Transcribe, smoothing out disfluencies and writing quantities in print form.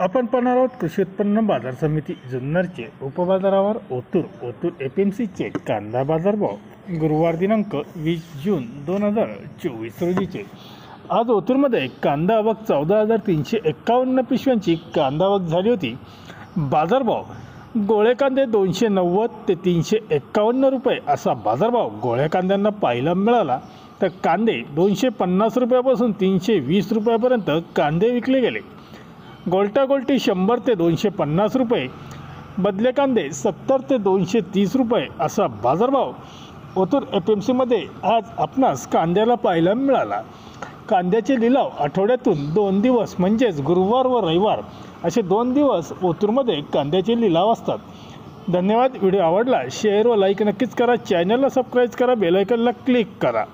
आपण पाहणार आहोत कृषी उत्पन्न बाजार समिती जुन्नरचे उपबाजारावर ओतूर एपीएमसीचे कांदा बाजारभाव गुरुवार दिनांक 20 जून 2024 रोजीचे। आज ओतूरमध्ये कांदा आवक 14,351 पिशव्यांची कांदा आवक झाली होती। बाजारभाव गोळे कांदे 290 ते 351 रुपये असा बाजारभाव गोळ्या कांद्यांना पाहायला मिळाला, तर कांदे 250 रुपयापासून 320 रुपयापर्यंत कांदे विकले गेले। गोल्टी 100 ते 250 रुपये, बदले कांदे 70 ते 230 रुपये असा बाजारभाव ओतूर एपीएमसीमध्ये आज आपणास कांद्याला पाहायला मिळाला। कांद्याचे लिलाव आठवड्यातून 2 दिवस म्हणजेच गुरुवार व रविवार असे 2 दिवस ओतूरमध्ये कांद्याचे लिलाव असतात। धन्यवाद। व्हिडिओ आवडला शेअर व लाईक नक्कीच करा, चॅनलला सबस्क्राईब करा, बेल आयकॉनला क्लिक करा।